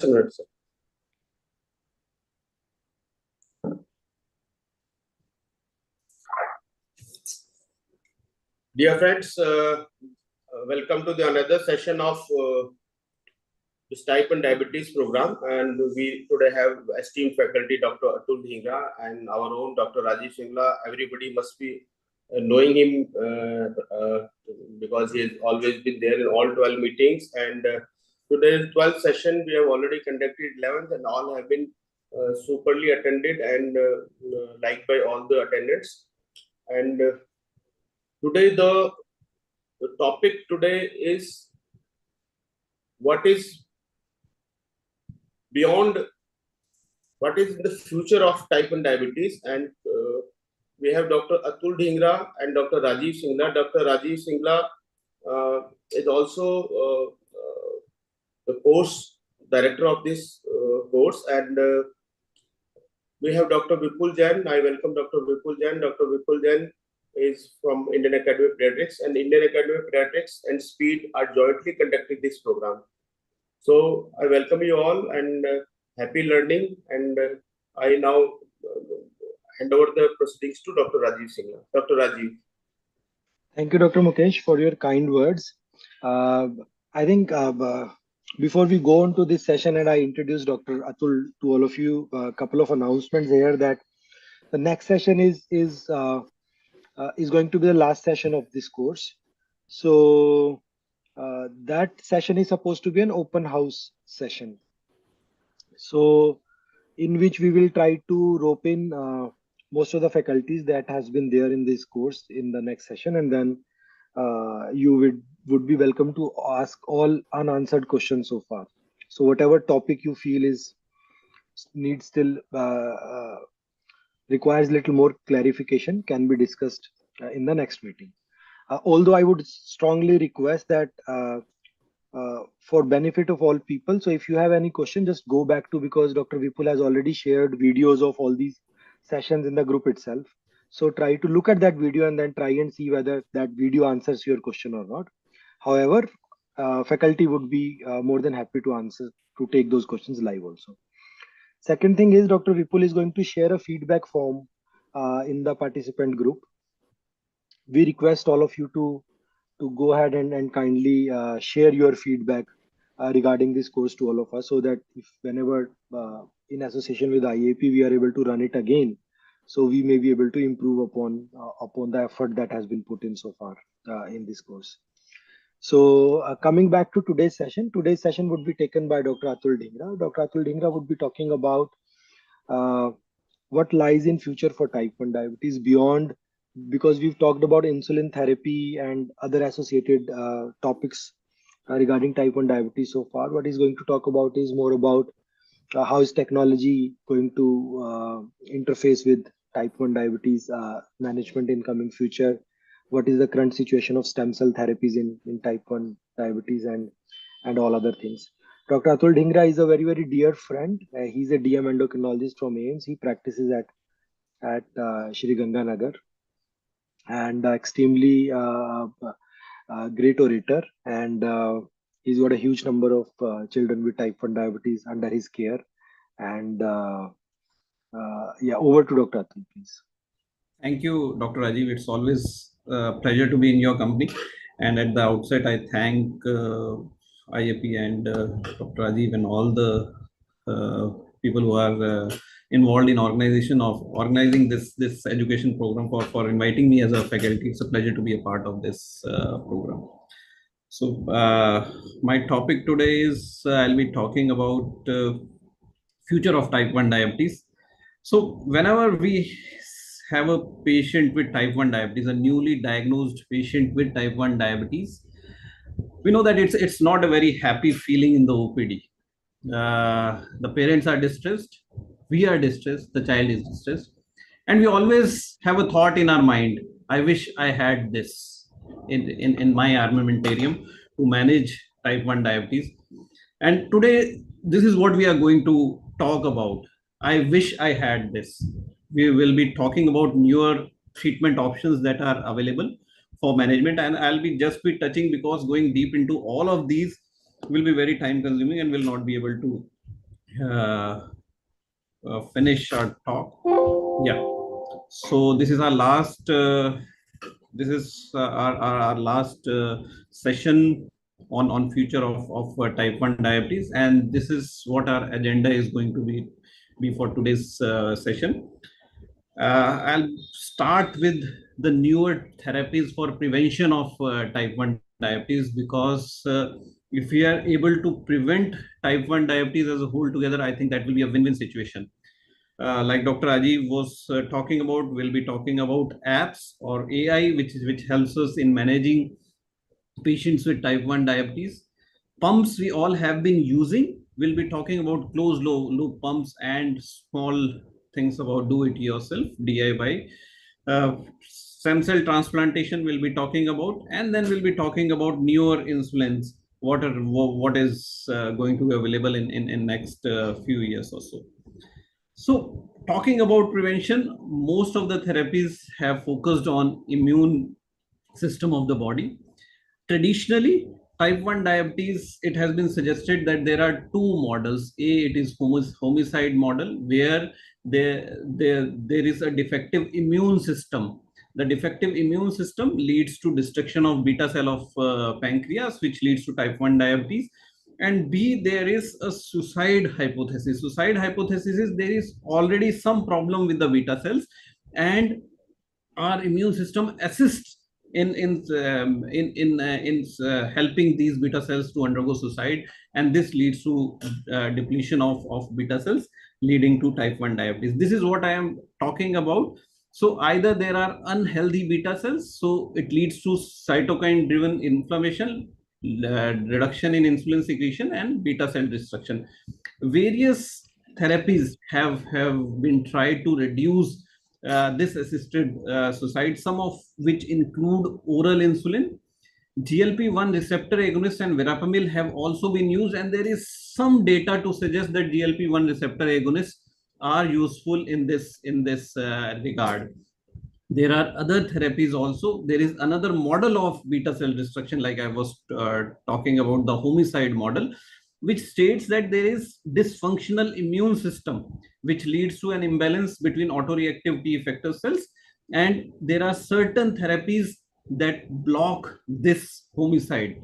minutes. Dear friends, welcome to the another session of this type 1 diabetes program, and we today have esteemed faculty Dr. Atul Dhingra and our own Dr. Rajiv Singla. Everybody must be knowing him because he has always been there in all 12 meetings, and today's 12th session we have already conducted 11th, and all have been superly attended and liked by all the attendants. And today the topic today is what is beyond, what is the future of type 1 diabetes, and we have Dr. Atul Dhingra and Dr. Rajiv Singla. Dr. Rajiv Singla is also the course director of this course, and we have Dr. Vipul Jain. I welcome Dr. Vipul Jain. Dr. Vipul Jain is from Indian Academy of Pediatrics, and Indian Academy of Pediatrics and SPEED are jointly conducting this program. So I welcome you all and happy learning, and I now hand over the proceedings to Dr. Rajiv Singla. Dr. Rajiv. Thank you, Dr. Mukesh, for your kind words. I think before we go on to this session and I introduce Dr. Atul to all of you, a couple of announcements here that the next session is going to be the last session of this course. So that session is supposed to be an open house session. So in which we will try to rope in most of the faculties that has been there in this course in the next session, and then you would be welcome to ask all unanswered questions so far. So whatever topic you feel needs still requires little more clarification can be discussed in the next meeting. Although I would strongly request that for benefit of all people, so if you have any question, just go back to, because Dr. Vipul has already shared videos of all these sessions in the group itself. So try to look at that video and then try and see whether that video answers your question or not. However, faculty would be more than happy to take those questions live also. Second thing is Dr. Vipul is going to share a feedback form in the participant group. We request all of you to go ahead and kindly share your feedback regarding this course to all of us, so that if whenever in association with IAP we are able to run it again, so we may be able to improve upon the effort that has been put in so far in this course. So coming back to today's session would be taken by Dr. Atul Dhingra. Dr. Atul Dhingra would be talking about what lies in future for type 1 diabetes beyond, because we've talked about insulin therapy and other associated topics regarding type 1 diabetes so far. What he's going to talk about is more about how is technology going to interface with type 1 diabetes management in coming future. What is the current situation of stem cell therapies in type 1 diabetes and all other things. Dr. Atul Dhingra is a very, very dear friend. He's a DM endocrinologist from AIMS. He practices at Shri Ganganagar, and extremely great orator, and he's got a huge number of children with type 1 diabetes under his care. And yeah, over to Dr. Atul, please. Thank you, Dr. Rajiv. It's always a pleasure to be in your company. And at the outset, I thank IAP and Dr. Rajiv and all the people who are involved in organizing this education program for inviting me as a faculty. It's a pleasure to be a part of this program. So my topic today is I'll be talking about future of type 1 diabetes. So whenever we have a patient with type 1 diabetes, a newly diagnosed patient with type 1 diabetes, we know that it's not a very happy feeling in the OPD. The parents are distressed, we are distressed, the child is distressed, and we always have a thought in our mind, I wish I had this in my armamentarium to manage type 1 diabetes. And today, this is what we are going to talk about. I wish I had this. We will be talking about newer treatment options that are available for management, and I'll be touching, because going deep into all of these will be very time consuming and will not be able to finish our talk. Yeah. So this is our last. This is our last session on future of type 1 diabetes, and this is what our agenda is going to be for today's session. I'll start with the newer therapies for prevention of type 1 diabetes, because if we are able to prevent type 1 diabetes as a whole together, I think that will be a win-win situation. Like Dr. Rajiv was talking about, we'll be talking about apps or AI, which helps us in managing patients with type 1 diabetes. Pumps we all have been using. We'll be talking about closed loop pumps and small things about do it yourself, DIY. Stem cell transplantation we'll be talking about, and then we'll be talking about newer insulins, what is going to be available in next few years or so. So talking about prevention, most of the therapies have focused on immune system of the body. Traditionally, type 1 diabetes, it has been suggested that there are two models. It is homicide model, where there is a defective immune system. The defective immune system leads to destruction of beta cell of pancreas, which leads to type 1 diabetes. And B, there is a suicide hypothesis. Suicide hypothesis is there is already some problem with the beta cells, and our immune system assists in helping these beta cells to undergo suicide, and this leads to depletion of beta cells, leading to type 1 diabetes. This is what I am talking about. So either there are unhealthy beta cells, so it leads to cytokine driven inflammation, reduction in insulin secretion, and beta cell destruction. Various therapies have been tried to reduce this assisted suicide, some of which include oral insulin. GLP-1 receptor agonist and verapamil have also been used, and there is some data to suggest that GLP-1 receptor agonists are useful in this regard. There are other therapies also. There is another model of beta cell destruction, like I was talking about, the homicide model, which states that there is dysfunctional immune system, which leads to an imbalance between autoreactive T effector cells. And there are certain therapies that block this homicide.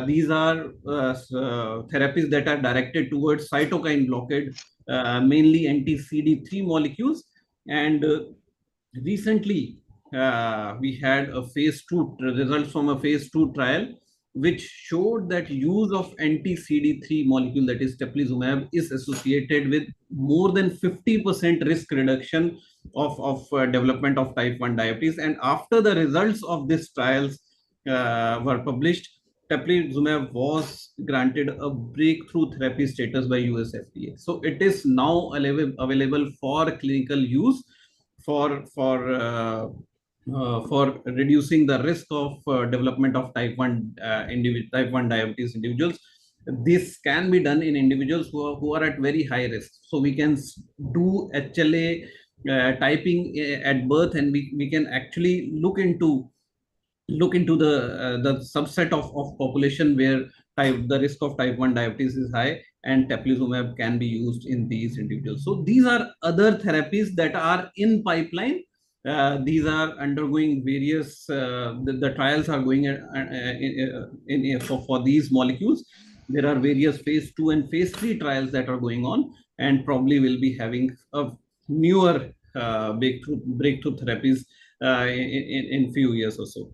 These are therapies that are directed towards cytokine blockade, mainly anti-CD3 molecules. And recently, we had a phase 2 results from a phase 2 trial, which showed that use of anti-CD3 molecule, that is teplizumab, is associated with more than 50% risk reduction of development of type 1 diabetes. And after the results of these trials were published, teplizumab was granted a breakthrough therapy status by US FDA. So it is now available for clinical use for reducing the risk of development of type 1 diabetes individuals. This can be done in individuals who are at very high risk. So we can do HLA typing at birth, and we can actually look into the subset of population where the risk of type 1 diabetes is high, and teplizumab can be used in these individuals. So these are other therapies that are in pipeline. These are undergoing various, the trials are going for these molecules. There are various phase 2 and phase 3 trials that are going on, and probably will be having a newer breakthrough therapies in few years or so.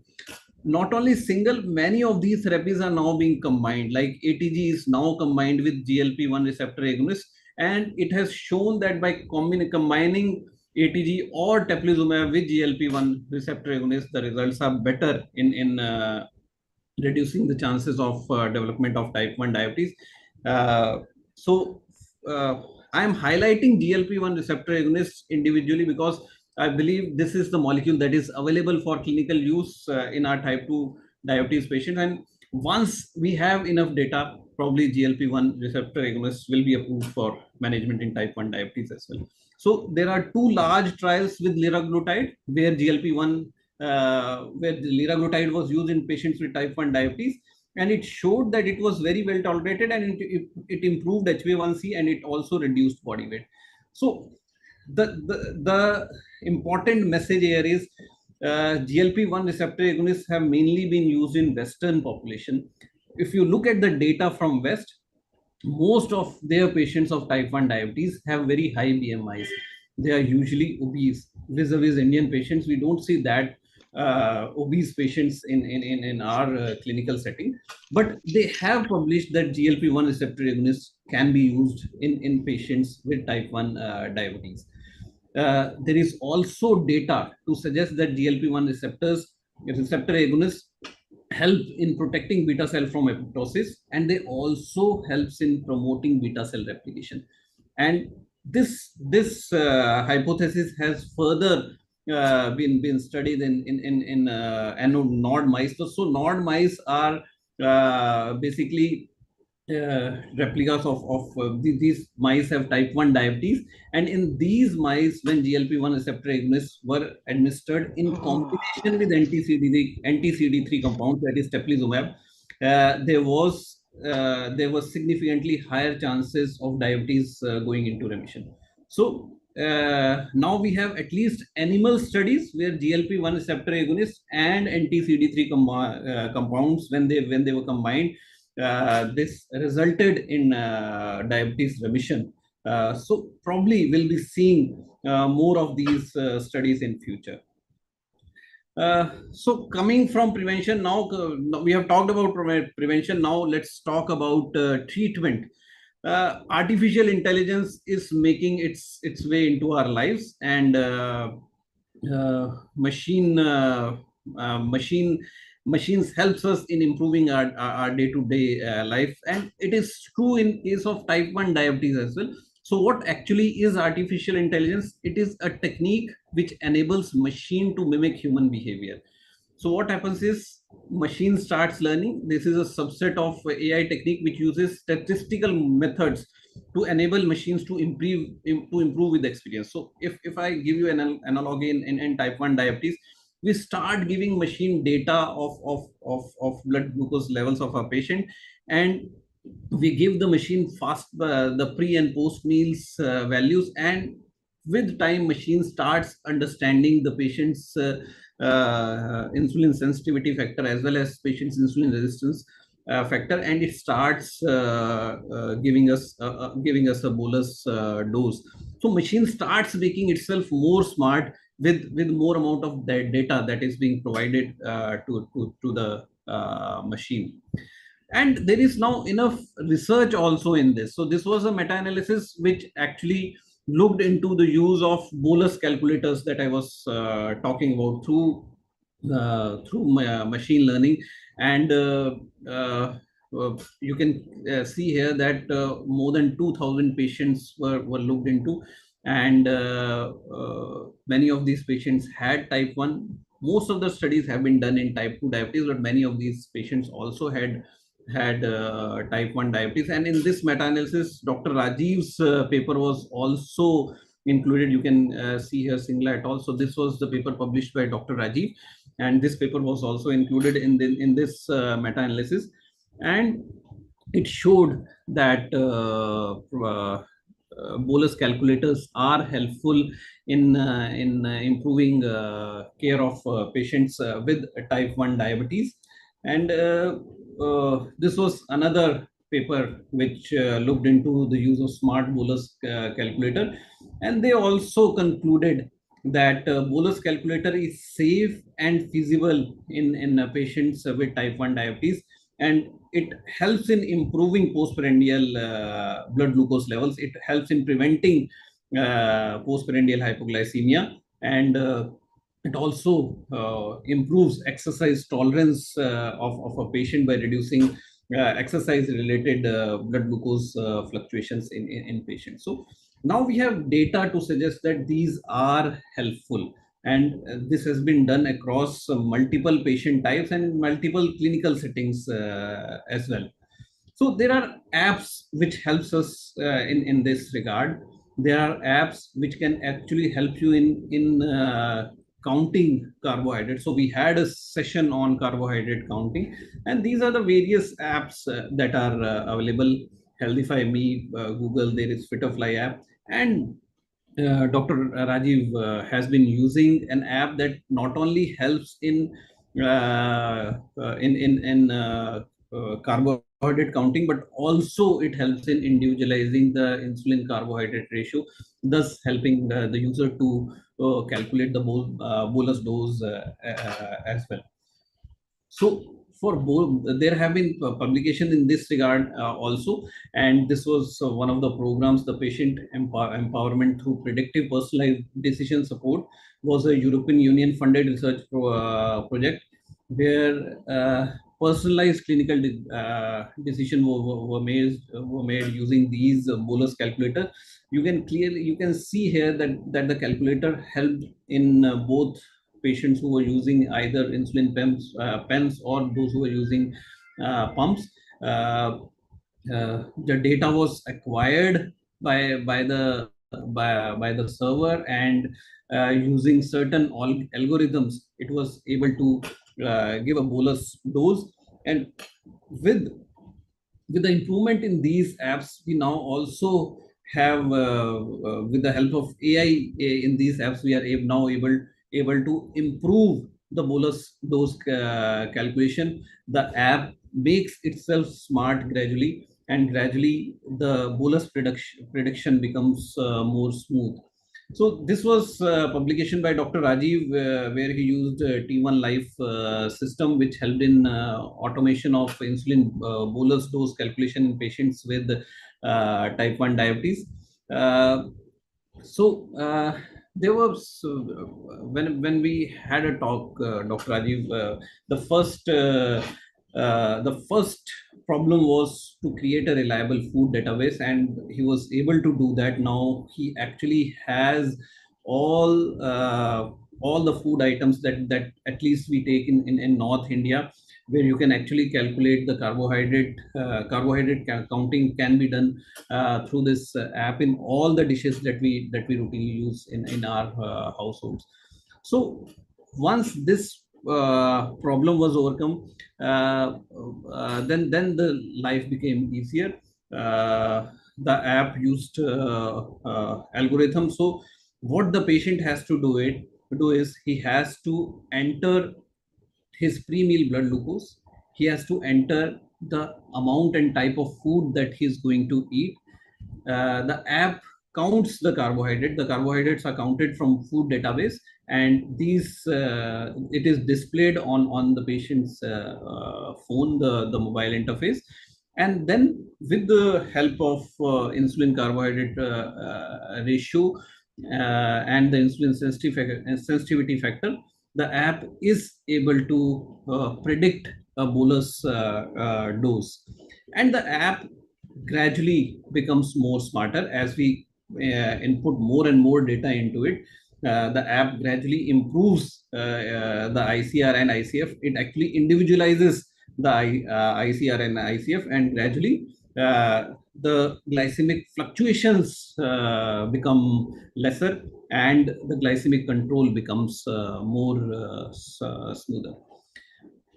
Not only single, many of these therapies are now being combined, like ATG is now combined with GLP-1 receptor agonist, and it has shown that by combining ATG or teplizumab with GLP-1 receptor agonist, the results are better in reducing the chances of development of type 1 diabetes. So I am highlighting GLP-1 receptor agonists individually because I believe this is the molecule that is available for clinical use in our type 2 diabetes patients. And once we have enough data, probably GLP-1 receptor agonists will be approved for management in type 1 diabetes as well. So there are two large trials with liraglutide, where GLP-1, where liraglutide was used in patients with type 1 diabetes. and it showed that it was very well tolerated, and it improved HbA1c, and it also reduced body weight. So the important message here is GLP-1 receptor agonists have mainly been used in Western population. If you look at the data from West, most of their patients of type 1 diabetes have very high BMIs. They are usually obese. Vis-a-vis Indian patients, we don't see that obese patients in our clinical setting, but they have published that GLP-1 receptor agonists can be used in patients with type 1 diabetes. There is also data to suggest that GLP-1 receptor agonists help in protecting beta cell from apoptosis, and they also helps in promoting beta cell replication. And this hypothesis has further been studied in nod mice. So nod mice are basically replicas of these mice have type 1 diabetes, and in these mice, when GLP-1 receptor agonists were administered in combination with anti-CD3 compounds, that is teplizumab, there was significantly higher chances of diabetes going into remission. So now we have at least animal studies where GLP-1 receptor agonists and anti-CD3 compounds, when they were combined, this resulted in diabetes remission. So probably we'll be seeing more of these studies in future. So coming from prevention, now we have talked about prevention. Now let's talk about treatment. Artificial intelligence is making its way into our lives, and machines helps us in improving our day-to-day life, and it is true in case of type 1 diabetes as well. So what actually is artificial intelligence? It is a technique which enables machine to mimic human behavior. So what happens is machine starts learning. This is a subset of AI technique which uses statistical methods to enable machines to improve with experience. So if I give you an analogy in type 1 diabetes, we start giving machine data of blood glucose levels of our patient, and we give the machine the pre and post meals values, and with time machine starts understanding the patient's insulin sensitivity factor as well as patient's insulin resistance factor, and it starts giving us a bolus dose. So machine starts making itself more smart with more amount of that data that is being provided to the machine. And there is now enough research also in this. So this was a meta-analysis which actually looked into the use of bolus calculators that I was talking about through machine learning. And you can see here that more than 2,000 patients were looked into, and many of these patients had type 1. Most of the studies have been done in type 2 diabetes, but many of these patients also had type 1 diabetes. And in this meta-analysis, Dr. Rajiv's paper was also included. You can see here Singla et al. So this was the paper published by Dr. Rajiv, and this paper was also included in this meta-analysis, and it showed that bolus calculators are helpful in improving care of patients with type 1 diabetes. And this was another paper which looked into the use of smart bolus calculator, and they also concluded that bolus calculator is safe and feasible in patients with type 1 diabetes, and it helps in improving postprandial blood glucose levels. It helps in preventing postprandial hypoglycemia, and it also improves exercise tolerance of a patient by reducing exercise-related blood glucose fluctuations in patients. So now we have data to suggest that these are helpful, and this has been done across multiple patient types and multiple clinical settings as well. So there are apps which helps us in this regard. There are apps which can actually help you in counting carbohydrates. So we had a session on carbohydrate counting, and these are the various apps that are available. Healthify Me, Google, there is Fitterfly app, and Dr. Rajiv has been using an app that not only helps in carbohydrate counting, but also it helps in individualizing the insulin carbohydrate ratio, thus helping the user to calculate the bolus dose as well. So for both, there have been publication in this regard also, and this was one of the programs. The patient empowerment through predictive personalized decision support was a European Union funded research project where personalized clinical decision were made using these bolus calculator. You can see here that the calculator helped in both patients who were using either insulin pens or those who were using pumps. The data was acquired by the server, and using certain algorithms, it was able to give a bolus dose. And with the improvement in these apps, we now also have, with the help of AI in these apps, we are now able to improve the bolus dose calculation. The app makes itself smart gradually, and gradually the bolus prediction becomes more smooth. So this was publication by Dr. Rajiv, where he used T1 Life system, which helped in automation of insulin bolus dose calculation in patients with type 1 diabetes. So there was when we had a talk, Dr. Rajiv, the first problem was to create a reliable food database, and he was able to do that. Now he actually has all all the food items that at least we take in North India, where you can actually calculate the carbohydrate counting can be done through this app in all the dishes that we routinely use in our households. So once this problem was overcome, then the life became easier. The app used algorithm. So what the patient has to do is he has to enter his pre-meal blood glucose. He has to enter the amount and type of food that he's going to eat. The app counts the carbohydrate. The carbohydrates are counted from food database, and these it is displayed on the patient's phone, the mobile interface. And then with the help of insulin carbohydrate ratio and the insulin sensitivity factor, the app is able to predict a bolus dose. And the app gradually becomes more smarter as we input more and more data into it. The app gradually improves the ICR and ICF. It actually individualizes the ICR and ICF, and gradually the glycemic fluctuations become lesser, and the glycemic control becomes more smoother.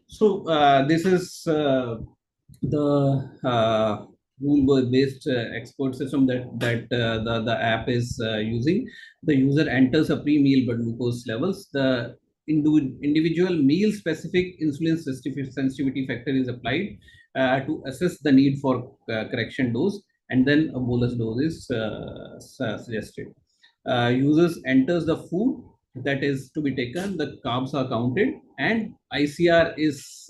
So this is the rule-based expert system that the app is using. The user enters a pre-meal blood glucose levels. The individual meal-specific insulin sensitivity factor is applied to assess the need for correction dose, and then a bolus dose is suggested. Users enters the food that is to be taken, the carbs are counted, and ICR is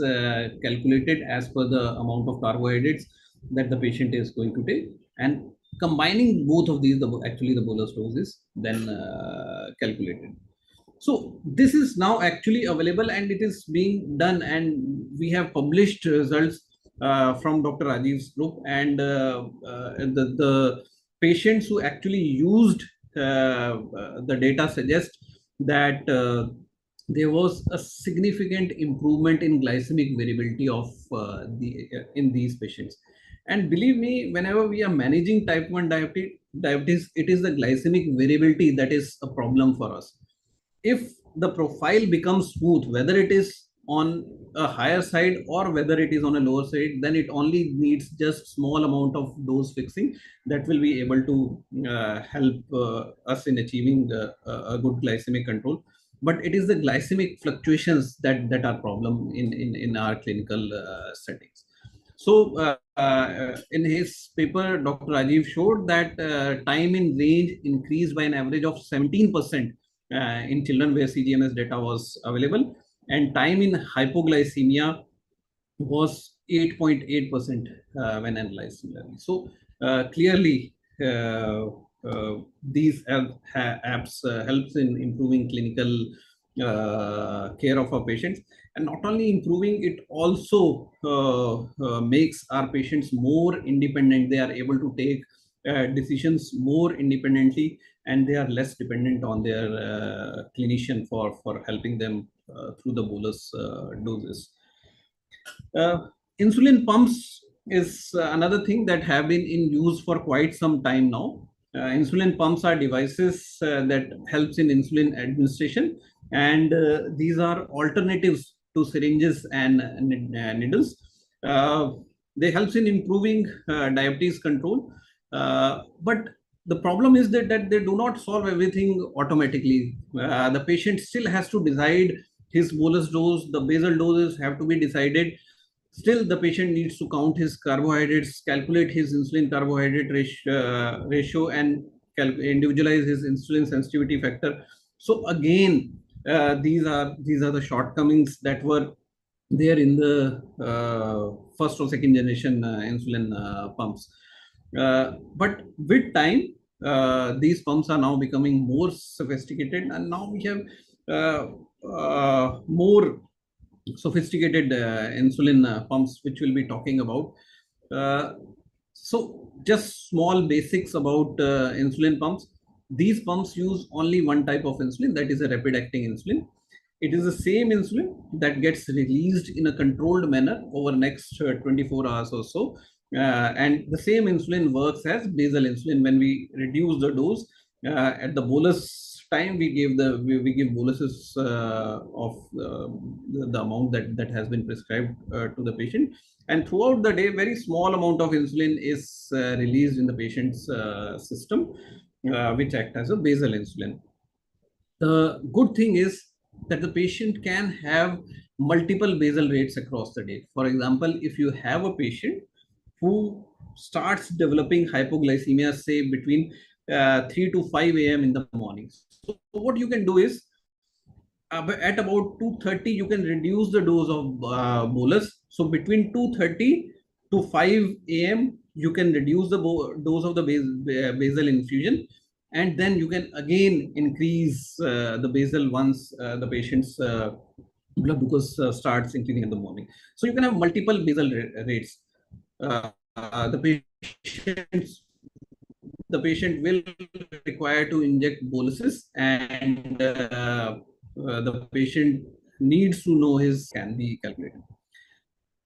calculated as per the amount of carbohydrates that the patient is going to take. And combining both of these, actually the bolus dose is then calculated. So this is now actually available, and it is being done, and we have published results from Dr. Rajiv's group, and the patients who actually used the data suggest that there was a significant improvement in glycemic variability of in these patients. And believe me, whenever we are managing type 1 diabetes, it is the glycemic variability that is a problem for us. If the profile becomes smooth, whether it is on a higher side or whether it is on a lower side. Then it only needs just small amount of dose fixing that will be able to help us in achieving a good glycemic control. But it is the glycemic fluctuations that are problem in our clinical settings. So in his paper, Dr. Rajiv showed that time in range increased by an average of 17% in children where CGMS data was available, and time in hypoglycemia was 8.8% when analyzed similarly. So clearly, these apps helps in improving clinical care of our patients, and not only improving, it also makes our patients more independent. They are able to take decisions more independently, and they are less dependent on their clinician for helping them through the bolus doses. Insulin pumps is another thing that have been in use for quite some time now. Insulin pumps are devices that helps in insulin administration, and these are alternatives to syringes and needles. They helps in improving diabetes control, but the problem is that they do not solve everything automatically. The patient still has to decide his bolus dose. The basal doses have to be decided. Still, the patient needs to count his carbohydrates, calculate his insulin carbohydrate ratio, and individualize his insulin sensitivity factor. So again, these are the shortcomings that were there in the first or second generation insulin pumps. But with time, these pumps are now becoming more sophisticated, and now we have more sophisticated insulin pumps, which we'll be talking about. Uh, so just small basics about insulin pumps. These pumps use only one type of insulin, that is a rapid acting insulin. It is the same insulin that gets released in a controlled manner over next 24 hours or so. And the same insulin works as basal insulin. When we reduce the dose at the bolus time, we give boluses of the amount that has been prescribed to the patient, and throughout the day very small amount of insulin is released in the patient's system, which act as a basal insulin. The good thing is that the patient can have multiple basal rates across the day. For example, if you have a patient who starts developing hypoglycemia, say between 3 to 5 a.m. in the morning. So what you can do is at about 2:30, you can reduce the dose of bolus. So between 2:30 to 5 a.m., you can reduce the dose of the basal infusion, and then you can again increase the basal once the patient's blood glucose starts increasing in the morning. So you can have multiple basal rates. The patient will require to inject boluses, and the patient needs to know his can be calculated.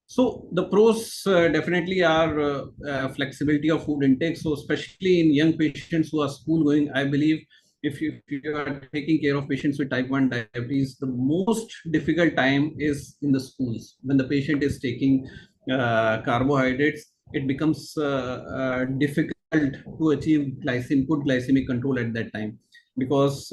So the pros definitely are flexibility of food intake. So especially in young patients who are school going, I believe if you are taking care of patients with type 1 diabetes, the most difficult time is in the schools. When the patient is taking carbohydrates, it becomes difficult to achieve good glycemic control at that time, because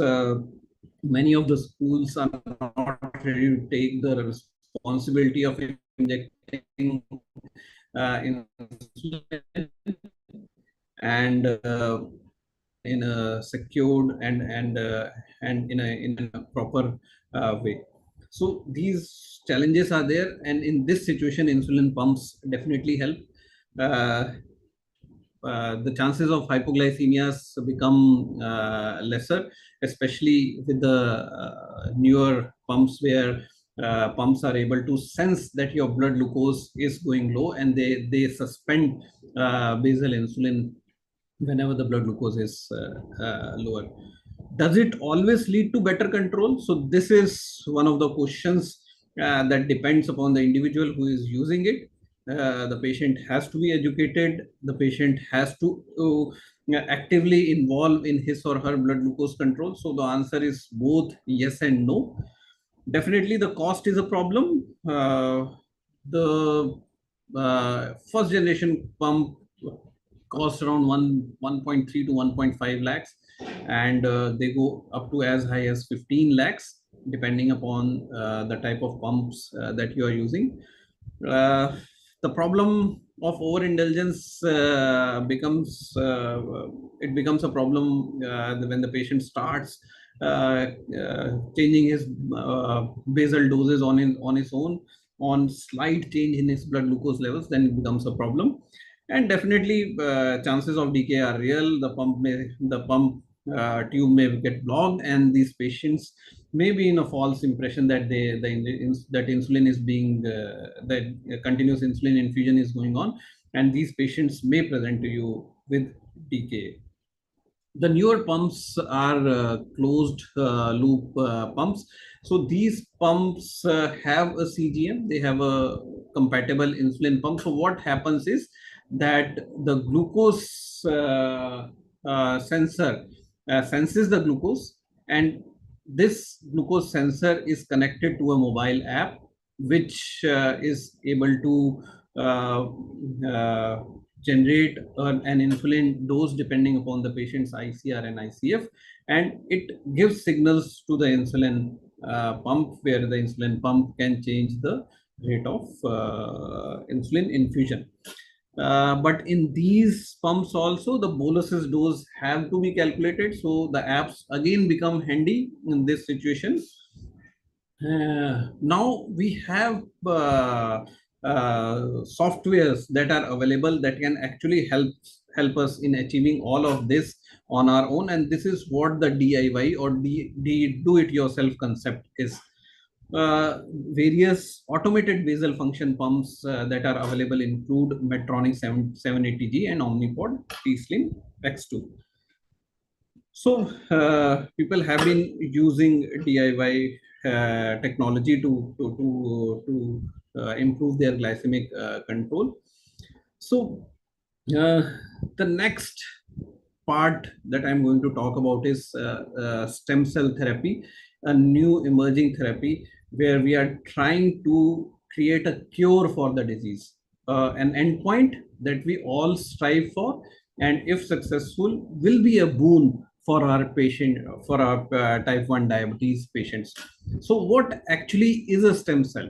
many of the schools are not ready to take the responsibility of injecting insulin and in a secured and in a proper way. So these challenges are there, and in this situation, insulin pumps definitely help. The chances of hypoglycemias become lesser, especially with the newer pumps, where pumps are able to sense that your blood glucose is going low, and they suspend basal insulin whenever the blood glucose is lower. Does it always lead to better control? So this is one of the questions that depends upon the individual who is using it. the patient has to be educated, the patient has to actively involve in his or her blood glucose control. So the answer is both yes and no. Definitely the cost is a problem. The first generation pump cost around 1.3 to 1.5 lakhs, and they go up to as high as 15 lakhs depending upon the type of pumps that you are using. uh, the problem of overindulgence becomes a problem when the patient starts changing his basal doses on his own, on slight change in his blood glucose levels, then it becomes a problem. And definitely chances of decay are real. The pump tube may get blocked, and these patients may be in a false impression that that insulin is being that continuous insulin infusion is going on, and these patients may present to you with decay. The newer pumps are closed loop pumps. So these pumps have a CGM, they have a compatible insulin pump. So what happens is that the glucose sensor senses the glucose, and this glucose sensor is connected to a mobile app, which is able to uh, uh, generate an insulin dose depending upon the patient's ICR and ICF, and it gives signals to the insulin pump, where the insulin pump can change the rate of insulin infusion. But in these pumps also, the boluses dose have to be calculated. So the apps again become handy in this situation. Now we have softwares that are available that can actually help us in achieving all of this on our own, and this is what the DIY or do it yourself concept is. Various automated basal function pumps that are available include Medtronic 780G and Omnipod T-Slim X2. So people have been using DIY technology to improve their glycemic control. So the next part that I'm going to talk about is stem cell therapy, a new emerging therapy where we are trying to create a cure for the disease, an endpoint that we all strive for, and if successful, will be a boon for our patient, for our type 1 diabetes patients. So what actually is a stem cell?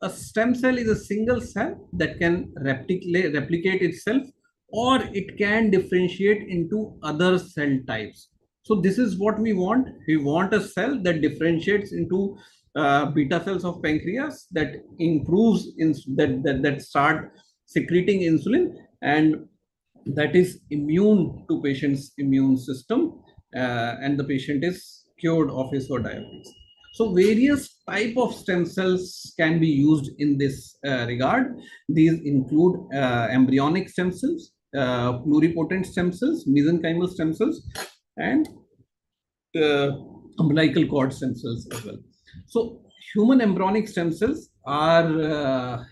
A stem cell is a single cell that can replicate itself, or it can differentiate into other cell types. So this is what we want. We want a cell that differentiates into beta cells of pancreas, that improves that start secreting insulin, and that is immune to patient's immune system, and the patient is cured of his or diabetes. So various type of stem cells can be used in this regard. These include embryonic stem cells, pluripotent stem cells, mesenchymal stem cells, and uh, umbilical cord stem cells as well. So human embryonic stem cells are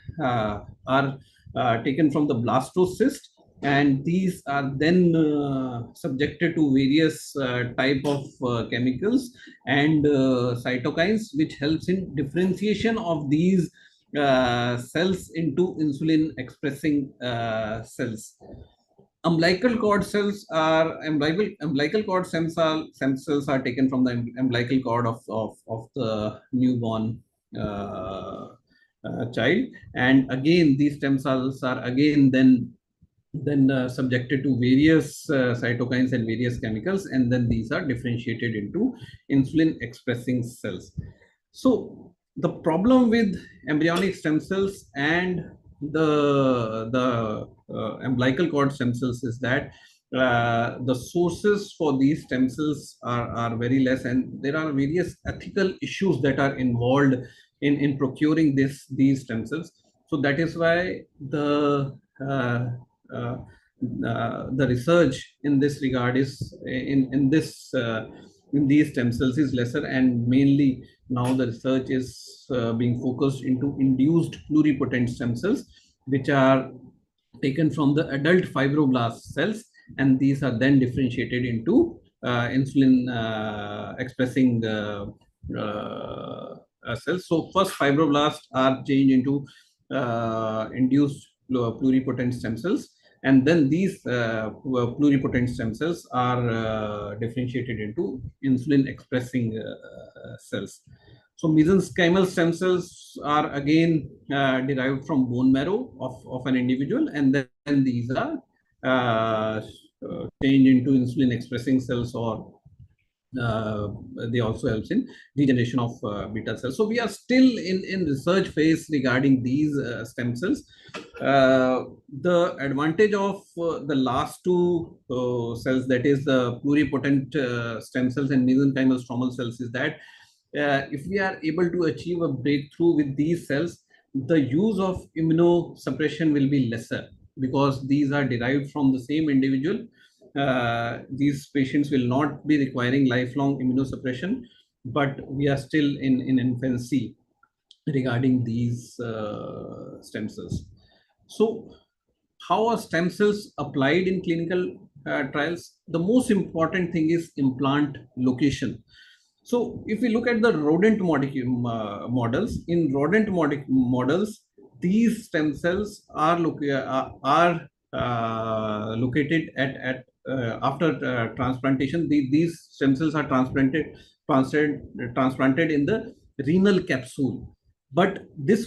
taken from the blastocyst, and these are then subjected to various type of chemicals and cytokines, which helps in differentiation of these cells into insulin expressing cells. Umbilical cord stem cells are taken from the umbilical cord of the newborn child, and again these stem cells are again then subjected to various cytokines and various chemicals, and then these are differentiated into insulin expressing cells. So the problem with embryonic stem cells and the umbilical cord stem cells is that the sources for these stem cells are very less, and there are various ethical issues that are involved in procuring these stem cells. So that is why uh, uh, the research in this regard is in these stem cells is lesser, and mainly now the research is being focused into induced pluripotent stem cells, which are taken from the adult fibroblast cells, and these are then differentiated into insulin expressing cells. So first fibroblasts are changed into induced pluripotent stem cells, and then these pluripotent stem cells are differentiated into insulin expressing cells. So mesenchymal stem cells are again derived from bone marrow of an individual, and then these are changed into insulin expressing cells, or they also helps in regeneration of beta cells. So we are still in research phase regarding these stem cells. The advantage of the last two cells, that is the pluripotent stem cells and mesenchymal stromal cells, is that if we are able to achieve a breakthrough with these cells, the use of immunosuppression will be lesser, because these are derived from the same individual. These patients will not be requiring lifelong immunosuppression, but we are still in infancy regarding these stem cells. So how are stem cells applied in clinical trials? The most important thing is implant location. So if we look at the rodent models, in rodent models, these stem cells are located at after transplantation. These stem cells are transplanted in the renal capsule. But this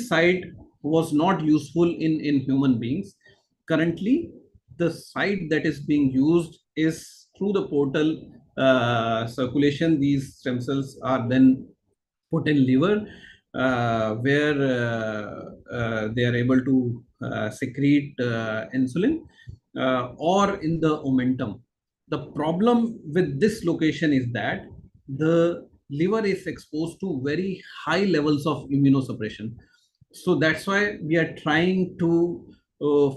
site was not useful in human beings. Currently, the site that is being used is through the portal circulation. These stem cells are then put in liver, where they are able to secrete insulin, or in the omentum. The problem with this location is that the liver is exposed to very high levels of immunosuppression. So that's why we are trying to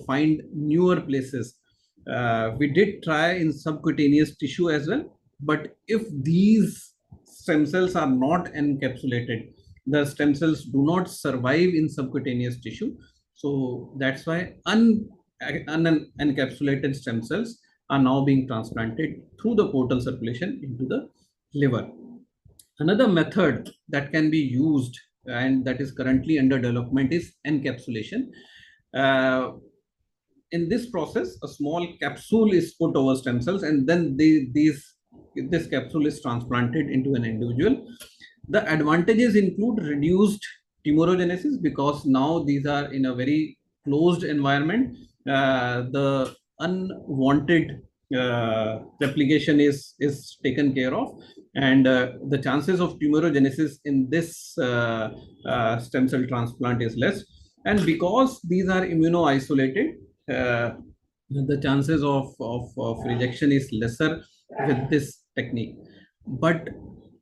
find newer places. We did try in subcutaneous tissue as well, but if these stem cells are not encapsulated, the stem cells do not survive in subcutaneous tissue. So that's why unencapsulated stem cells are now being transplanted through the portal circulation into the liver. Another method that can be used, and that is currently under development, is encapsulation. Uh, in this process, a small capsule is put over stem cells, and then this capsule is transplanted into an individual. The advantages include reduced tumorigenesis, because now these are in a very closed environment. The unwanted replication is taken care of, and the chances of tumorigenesis in this stem cell transplant is less. And because these are immunoisolated, the chances of rejection is lesser with this technique. But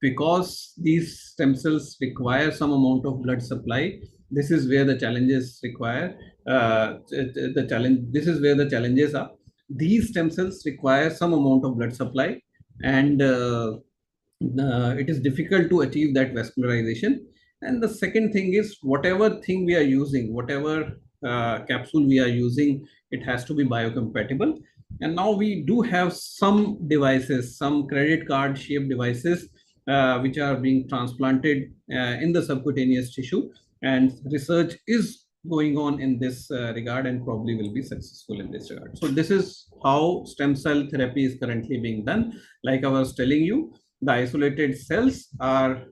because these stem cells require some amount of blood supply, this is where the challenges require. This is where the challenges are. These stem cells require some amount of blood supply, and it is difficult to achieve that vascularization. And the second thing is, whatever thing we are using, whatever capsule we are using, it has to be biocompatible. And now we do have some devices, some credit card shaped devices, which are being transplanted in the subcutaneous tissue, and research is going on in this regard, and probably will be successful in this regard. So this is how stem cell therapy is currently being done. Like I was telling you, the isolated cells are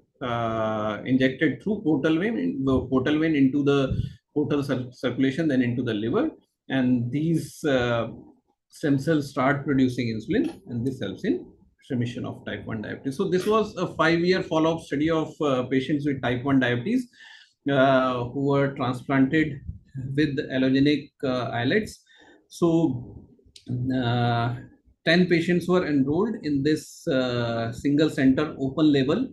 injected through portal vein into the portal circulation, then into the liver, and these stem cells start producing insulin, and this helps in remission of type 1 diabetes. So this was a 5-year follow-up study of patients with type 1 diabetes who were transplanted with allogenic islets. So 10 patients were enrolled in this single center open label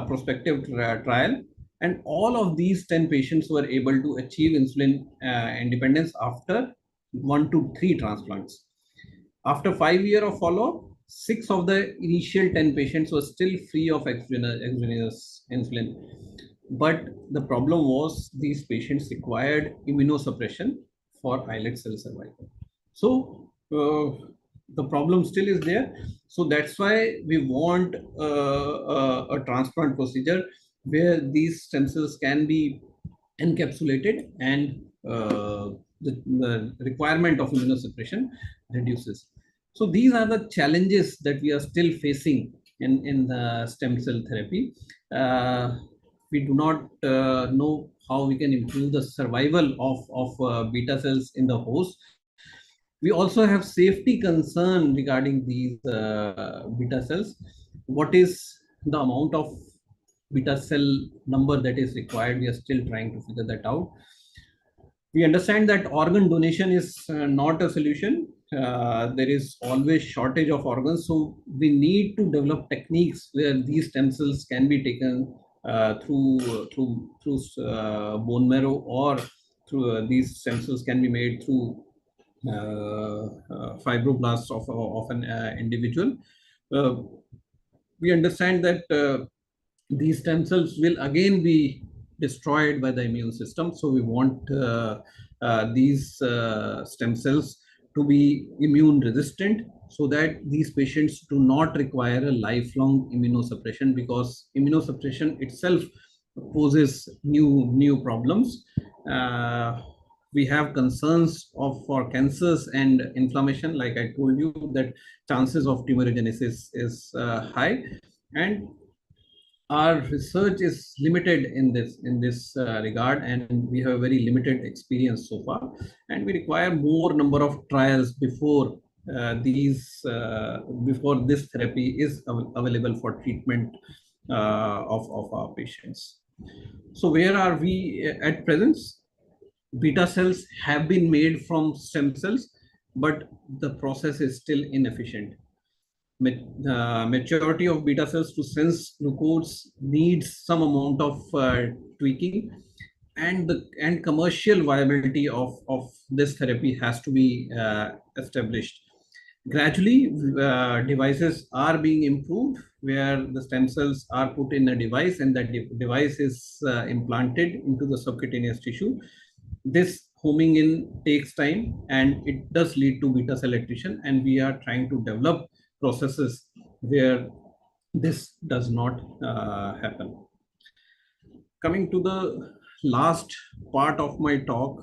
prospective trial, and all of these 10 patients were able to achieve insulin independence after 1 to 3 transplants. After 5 years of follow-up, 6 of the initial 10 patients were still free of exogenous insulin. But the problem was these patients required immunosuppression for islet cell survival. So the problem still is there. So that's why we want a transplant procedure where these stem cells can be encapsulated and the requirement of immunosuppression reduces. So these are the challenges that we are still facing in the stem cell therapy. We do not know how we can improve the survival of beta cells in the host. We also have safety concern regarding these beta cells. What is the amount of beta cell number that is required? We are still trying to figure that out. We understand that organ donation is not a solution. There is always shortage of organs, so we need to develop techniques where these stem cells can be taken through bone marrow, or through these stem cells can be made through fibroblasts of an individual. Uh, we understand that these stem cells will again be destroyed by the immune system. So we want these stem cells to be immune resistant, so that these patients do not require a lifelong immunosuppression, because immunosuppression itself poses new problems. We have concerns for cancers and inflammation. Like I told you, that chances of tumorigenesis is high, and our research is limited in this regard, and we have very limited experience so far, and we require more number of trials before before this therapy is available for treatment of our patients. So where are we at present? Beta cells have been made from stem cells, but the process is still inefficient. Maturity of beta cells to sense glucose needs some amount of tweaking, and commercial viability of this therapy has to be established. Gradually, devices are being improved where the stem cells are put in a device, and that device is implanted into the subcutaneous tissue. This homing in takes time, and it does lead to beta cell attrition, and we are trying to develop processes where this does not happen. Coming to the last part of my talk,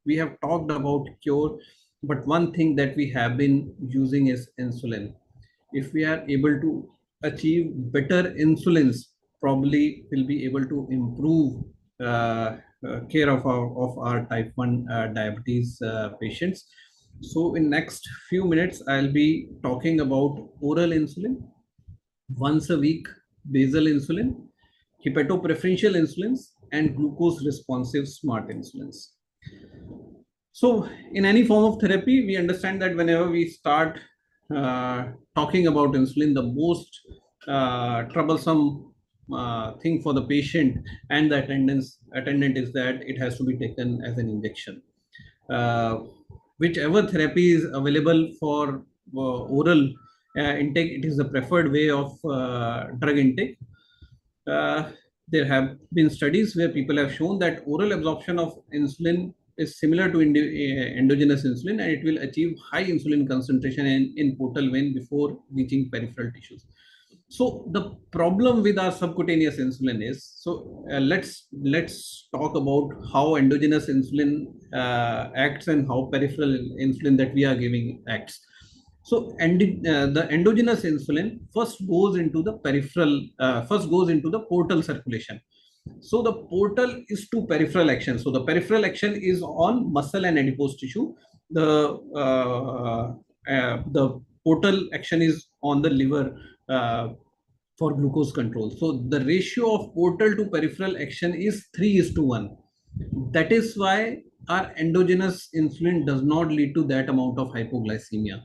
we have talked about cure, but one thing that we have been using is insulin. If we are able to achieve better insulins, probably we'll be able to improve care of our type 1 diabetes patients. So in next few minutes, I'll be talking about oral insulin, once a week basal insulin, hepatopreferential insulins, and glucose responsive smart insulins. So in any form of therapy, we understand that whenever we start talking about insulin, the most troublesome thing for the patient and the attendant is that it has to be taken as an injection. Whichever therapy is available for oral intake, it is the preferred way of drug intake. There have been studies where people have shown that oral absorption of insulin is similar to endogenous insulin, and it will achieve high insulin concentration in portal vein before reaching peripheral tissues. So the problem with our subcutaneous insulin is, so let's talk about how endogenous insulin acts and how peripheral insulin that we are giving acts. So the endogenous insulin first goes into the portal circulation. So the portal is to peripheral action. So the peripheral action is on muscle and adipose tissue. The portal action is on the liver for glucose control. So the ratio of portal to peripheral action is 3:1. That is why our endogenous insulin does not lead to that amount of hypoglycemia.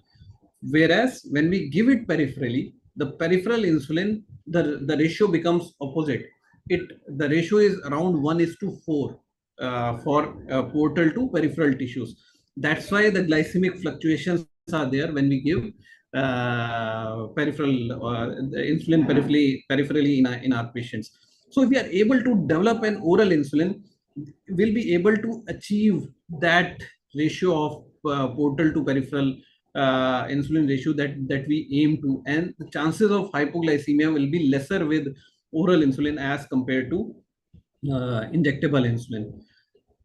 Whereas when we give it peripherally, the peripheral insulin, the ratio becomes opposite. The ratio is around 1:4 for portal to peripheral tissues. That's why the glycemic fluctuations are there when we give peripheral the insulin peripherally in our patients. So if we are able to develop an oral insulin, we'll be able to achieve that ratio of portal to peripheral insulin ratio that we aim to, and the chances of hypoglycemia will be lesser with oral insulin as compared to injectable insulin.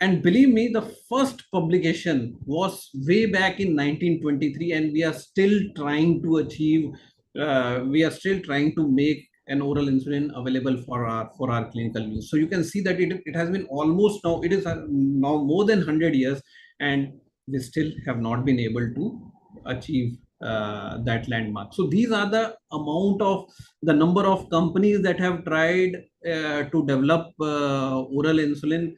And believe me, the first publication was way back in 1923, and we are still trying to achieve, we are still trying to make an oral insulin available for our clinical use. So you can see that it has been almost now, it is now more than 100 years, and we still have not been able to achieve that landmark. So these are the number of companies that have tried to develop oral insulin,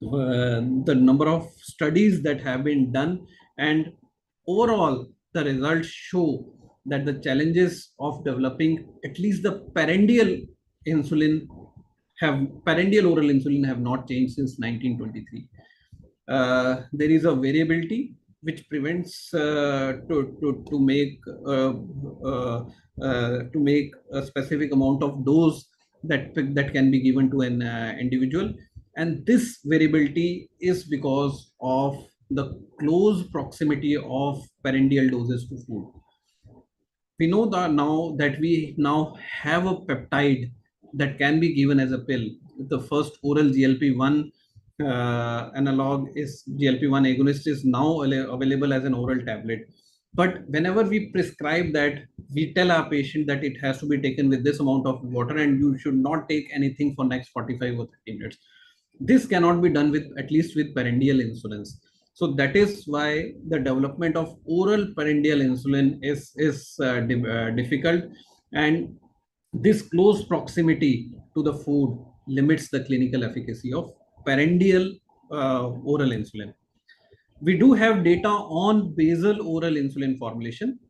the number of studies that have been done, and overall the results show that the challenges of developing at least the parendial oral insulin have not changed since 1923. There is a variability which prevents to make a specific amount of dose that can be given to an individual, and this variability is because of the close proximity of parendial doses to food. We know that we now have a peptide that can be given as a pill. The first oral GLP-1 analog is GLP-1 agonist is now available as an oral tablet. But whenever we prescribe that, we tell our patient that it has to be taken with this amount of water, and you should not take anything for next 45 or 30 minutes. This cannot be done with, at least with parendial insulins. So that is why the development of oral parendial insulin is difficult, and this close proximity to the food limits the clinical efficacy of parendial oral insulin. We do have data on basal oral insulin formulation,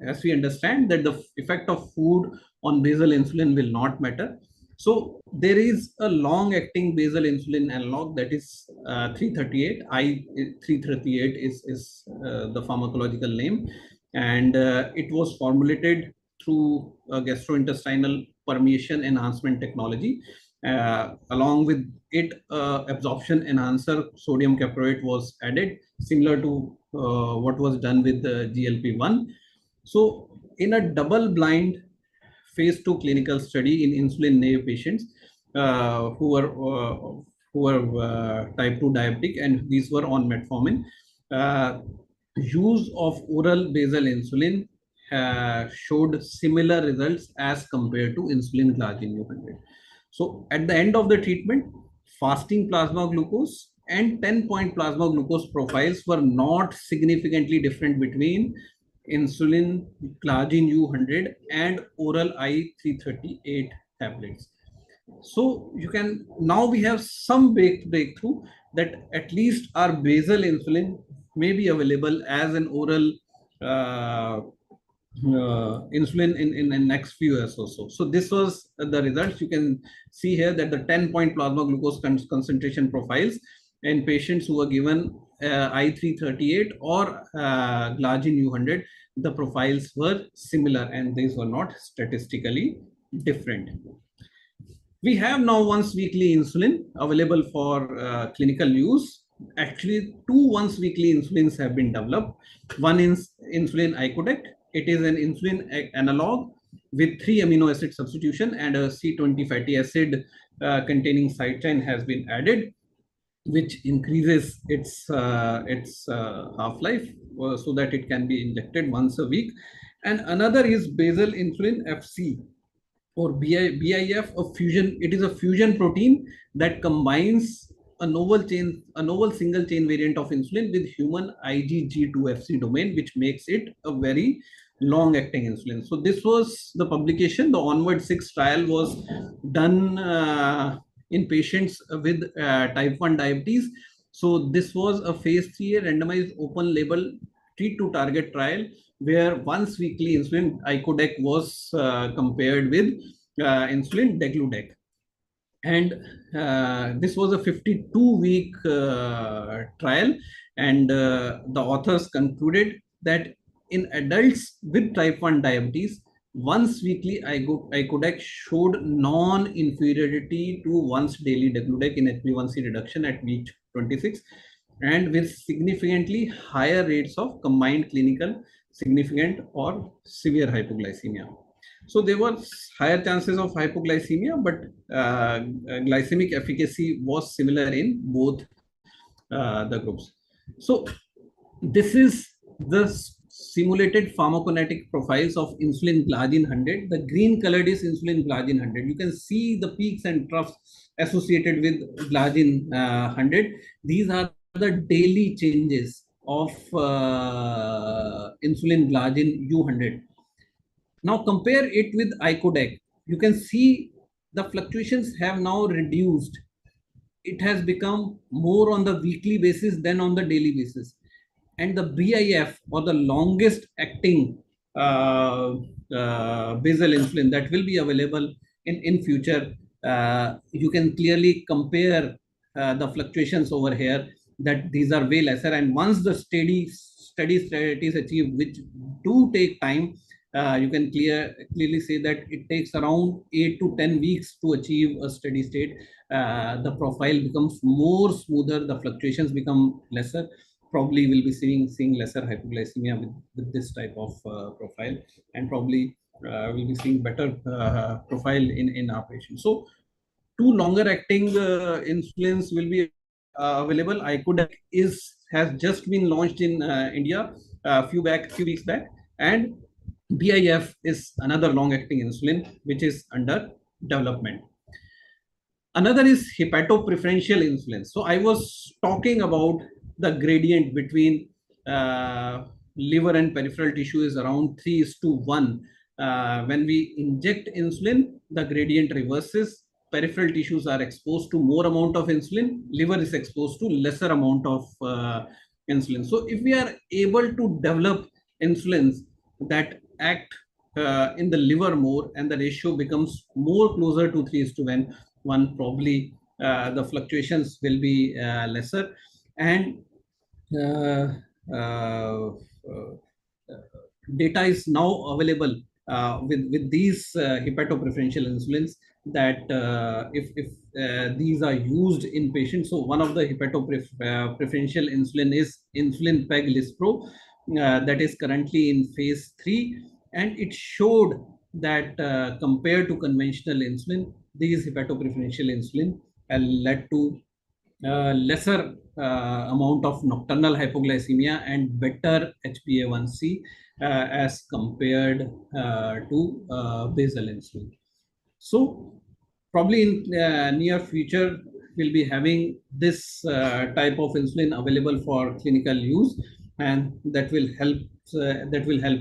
as we understand that the effect of food on basal insulin will not matter. So there is a long-acting basal insulin analog that is 338. I338 is the pharmacological name, and it was formulated through gastrointestinal permeation enhancement technology. Along with it, absorption enhancer sodium caproate was added, similar to what was done with the GLP-1. So in a double-blind phase 2 clinical study in insulin naive patients who were type 2 diabetic, and these were on metformin, use of oral basal insulin showed similar results as compared to insulin glargine U100. So at the end of the treatment, fasting plasma glucose and 10-point plasma glucose profiles were not significantly different between insulin glargine U100 and oral I338 tablets. So you can, now we have some breakthrough that at least our basal insulin may be available as an oral insulin in the next few years or so. So this was the results. You can see here that the 10-point plasma glucose concentration profiles in patients who were given I338 or glargine U100, the profiles were similar, and these were not statistically different. We have now once weekly insulin available for clinical use. Actually, two once weekly insulins have been developed. One is insulin icodec. It is an insulin analog with 3 amino acid substitution, and a C20 fatty acid containing side chain has been added, which increases its half-life so that it can be injected once a week. And another is basal insulin FC or BIF, a fusion. It is a fusion protein that combines a novel single chain variant of insulin with human IgG2FC domain, which makes it a very long-acting insulin. So this was the publication. The Onward 6 trial was done in patients with type 1 diabetes. So this was a phase 3 randomized open label treat to target trial, where once weekly insulin icodec was compared with insulin degludec. And this was a 52-week trial, and the authors concluded that in adults with type 1 diabetes, once weekly icodec showed non-inferiority to once daily degludec in HbA1c reduction at week 26, and with significantly higher rates of combined clinical significant or severe hypoglycemia. So there was higher chances of hypoglycemia, but glycemic efficacy was similar in both the groups. So this is the simulated pharmacokinetic profiles of insulin glargine 100. The green colored is insulin glargine 100. You can see the peaks and troughs associated with glargine 100. These are the daily changes of insulin glargine U100. Now compare it with icodec. You can see the fluctuations have now reduced. It has become more on the weekly basis than on the daily basis. And the BIF, or the longest acting basal insulin that will be available in future, you can clearly compare the fluctuations over here, that these are way lesser. And once the steady state is achieved, which do take time, you can clearly say that it takes around 8 to 10 weeks to achieve a steady state. The profile becomes more smoother, the fluctuations become lesser. Probably will be seeing lesser hypoglycemia with this type of profile, and probably will be seeing better profile in our patients. So two longer acting insulins will be available. Icodec has just been launched in India a few weeks back, and BIF is another long acting insulin which is under development. Another is hepatopreferential insulin. So I was talking about the gradient between liver and peripheral tissue is around 3:1. When we inject insulin, the gradient reverses. Peripheral tissues are exposed to more amount of insulin. Liver is exposed to lesser amount of insulin. So if we are able to develop insulins that act in the liver more, and the ratio becomes more closer to 3:1, probably the fluctuations will be lesser. And data is now available with these hepatopreferential insulins, that if these are used in patients. So one of the hepatopreferential insulin is insulin peg lispro, that is currently in phase 3, and it showed that compared to conventional insulin, these hepatopreferential insulin led to lesser amount of nocturnal hypoglycemia and better HbA1c as compared to basal insulin. So probably in near future, we'll be having this type of insulin available for clinical use, and that will help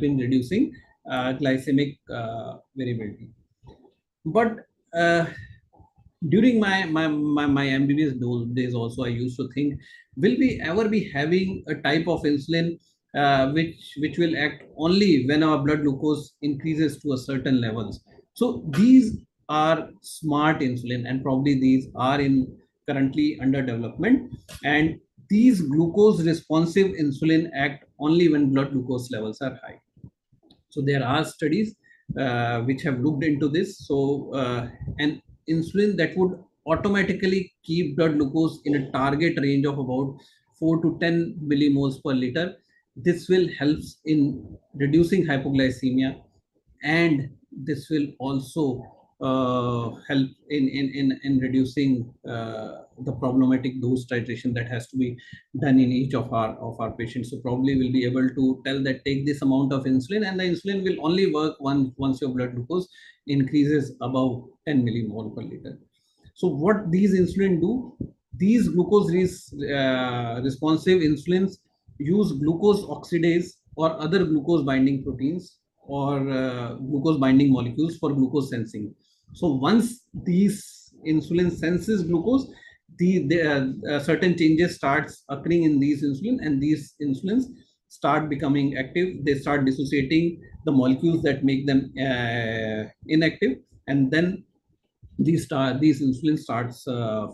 in reducing glycemic variability. But during my MBBS days also, I used to think, will we ever be having a type of insulin which will act only when our blood glucose increases to a certain levels? So these are smart insulin, and probably these are currently under development, and these glucose responsive insulin act only when blood glucose levels are high. So there are studies which have looked into this. So an insulin that would automatically keep blood glucose in a target range of about 4 to 10 millimoles per liter. This will help in reducing hypoglycemia, and this will also help in reducing the problematic dose titration that has to be done in each of our patients. So probably we'll be able to tell that take this amount of insulin, and the insulin will only work once your blood glucose increases above 10 millimole per liter. So what these insulin do, these glucose responsive insulins use glucose oxidase or other glucose binding proteins or glucose binding molecules for glucose sensing. So once these insulin senses glucose, certain changes starts occurring in these insulin, and these insulins start becoming active. They start dissociating the molecules that make them inactive, and then these insulin starts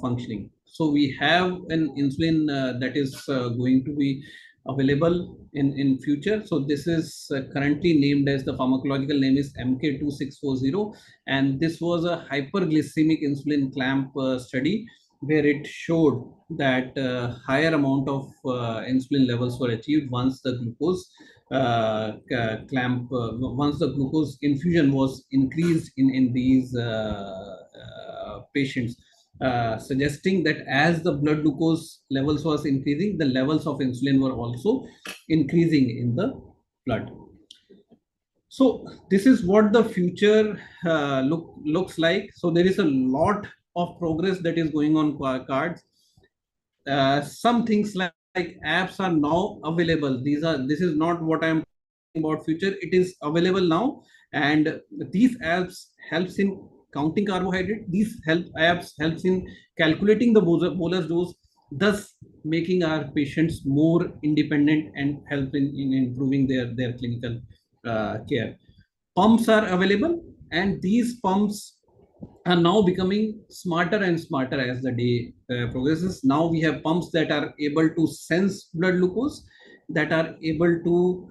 functioning. So we have an insulin that is going to be available in future. So this is currently named as, the pharmacological name is MK2640, and this was a hyperglycemic insulin clamp study where it showed that higher amount of insulin levels were achieved once the glucose once the glucose infusion was increased in these patients, suggesting that as the blood glucose levels was increasing, the levels of insulin were also increasing in the blood. So this is what the future looks like. So there is a lot of progress that is going on cards. Some things like apps are now available. This is not what I am talking about future. It is available now, and these apps helps in counting carbohydrate. These apps helps in calculating the bolus dose, thus making our patients more independent and help in improving their clinical care. Pumps are available, and these pumps are now becoming smarter and smarter as the day progresses. Now we have pumps that are able to sense blood glucose, that are able to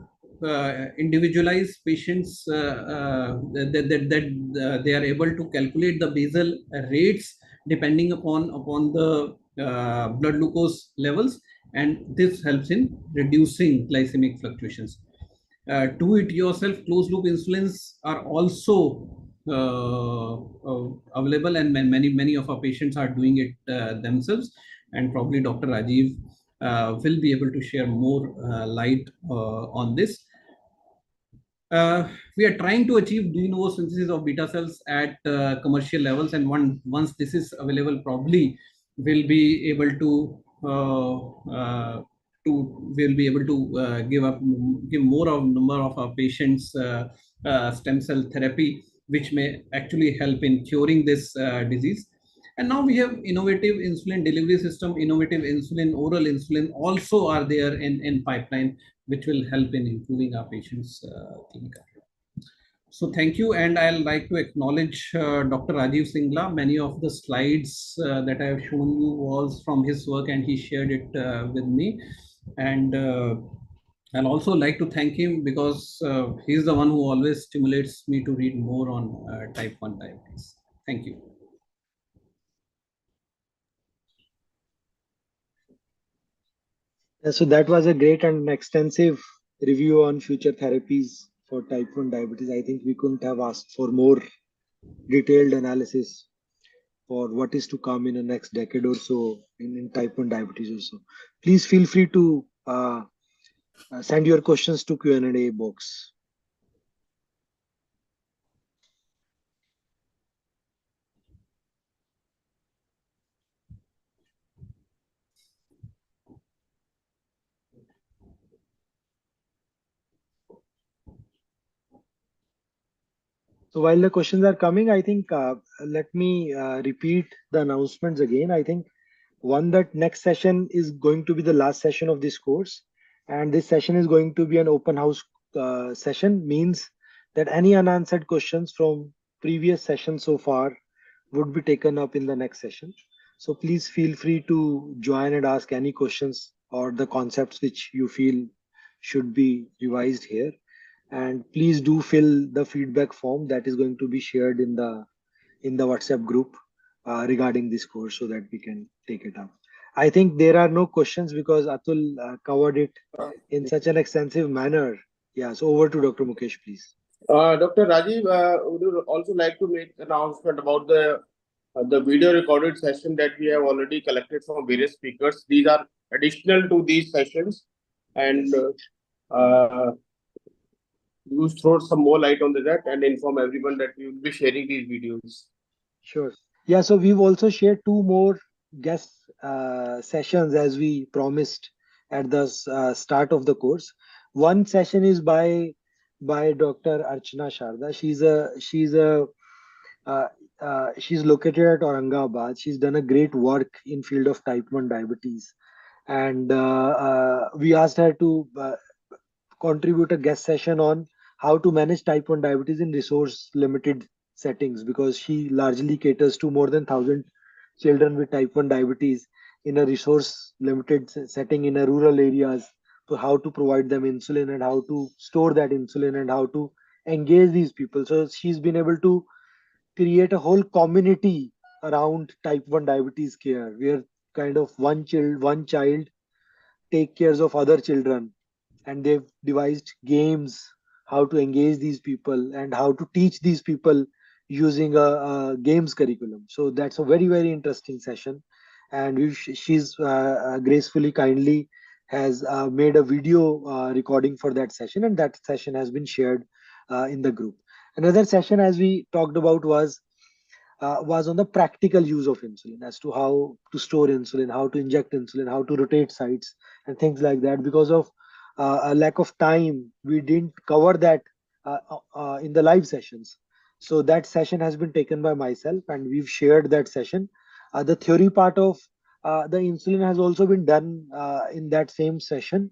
individualize patients, that they are able to calculate the basal rates depending upon the blood glucose levels, and this helps in reducing glycemic fluctuations. Do it yourself closed loop insulins are also available, and many of our patients are doing it themselves, and probably Dr. Rajiv will be able to share more light on this. We are trying to achieve de novo synthesis of beta cells at commercial levels, and once this is available, probably we'll be able to give more of number of our patients stem cell therapy, which may actually help in curing this disease. And now we have innovative insulin delivery system, innovative oral insulin also are there in pipeline, which will help in improving our patients' clinical. So thank you, and I'll like to acknowledge Dr. Rajiv Singla. Many of the slides that I have shown you was from his work, and he shared it with me. And I'll also like to thank him because he's the one who always stimulates me to read more on type 1 diabetes. Thank you. So that was a great and extensive review on future therapies for type 1 diabetes. I think we couldn't have asked for more detailed analysis for what is to come in the next decade or so in type 1 diabetes also. Please feel free to send your questions to Q&A box. So while the questions are coming, I think let me repeat the announcements again. I think one, that next session is going to be the last session of this course, and this session is going to be an open house session, means that any unanswered questions from previous sessions so far would be taken up in the next session. So please feel free to join and ask any questions or the concepts which you feel should be revised here. And please do fill the feedback form that is going to be shared in the WhatsApp group regarding this course, so that we can take it up. I think there are no questions because Atul covered it in such an extensive manner. Yeah, so over to Dr. Mukesh, please. Dr. Rajiv, would you also like to make an announcement about the video recorded session that we have already collected from various speakers? These are additional to these sessions, and you throw some more light on that and inform everyone that we will be sharing these videos. Sure. Yeah, so we've also shared 2 more guest sessions as we promised at the start of the course. One session is by Dr. Archana Sharda. She's located at Aurangabad. She's done a great work in field of type 1 diabetes, and we asked her to contribute a guest session on how to manage type 1 diabetes in resource limited settings, because she largely caters to more than 1,000 children with type 1 diabetes in a resource limited setting in a rural areas how to provide them insulin and how to store that insulin and how to engage these people. So she's been able to create a whole community around type 1 diabetes care, where kind of one child take cares of other children, and they've devised games how to engage these people and how to teach these people using a games curriculum. So that's a very interesting session, and she's gracefully kindly has made a video recording for that session, and that session has been shared in the group. Another session, as we talked about, was on the practical use of insulin, as to how to store insulin, how to inject insulin, how to rotate sites, and things like that. Because of a lack of time, we didn't cover that in the live sessions. So that session has been taken by myself, and we've shared that session. The theory part of the insulin has also been done in that same session.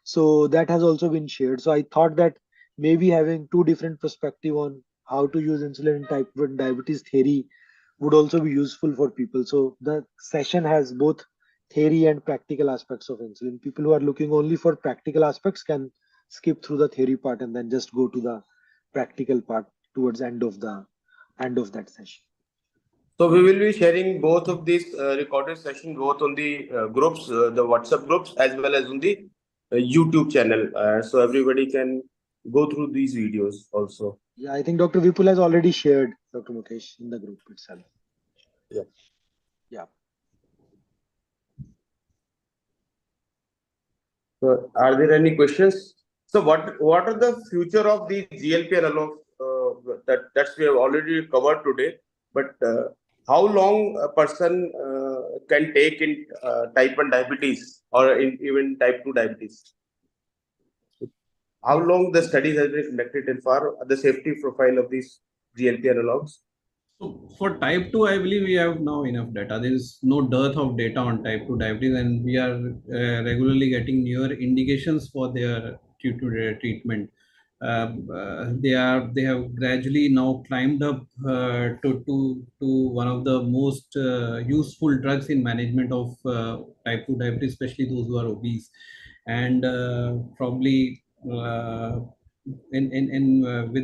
So that has also been shared. So I thought that maybe having two different perspective on how to use insulin in type 1 diabetes theory would also be useful for people. So the session has both theory and practical aspects of insulin. People who are looking only for practical aspects can skip through the theory part and then just go to the practical part towards end of that session. So we will be sharing both of these recorded sessions both on the groups, the WhatsApp groups, as well as on the YouTube channel. So everybody can go through these videos also. Yeah, I think Dr. Vipul has already shared, Dr. Mukesh, in the group itself. Yeah. Yeah. So are there any questions? So what are the future of the GLP analog that's we have already covered today, but how long a person can take in type 1 diabetes or in even type 2 diabetes? How long the studies has been conducted and far the safety profile of these GLP analogs? So for type 2, I believe we have now enough data. There is no dearth of data on type 2 diabetes, and we are regularly getting newer indications for their treatment. They have gradually now climbed up to one of the most useful drugs in management of type 2 diabetes, especially those who are obese, and probably with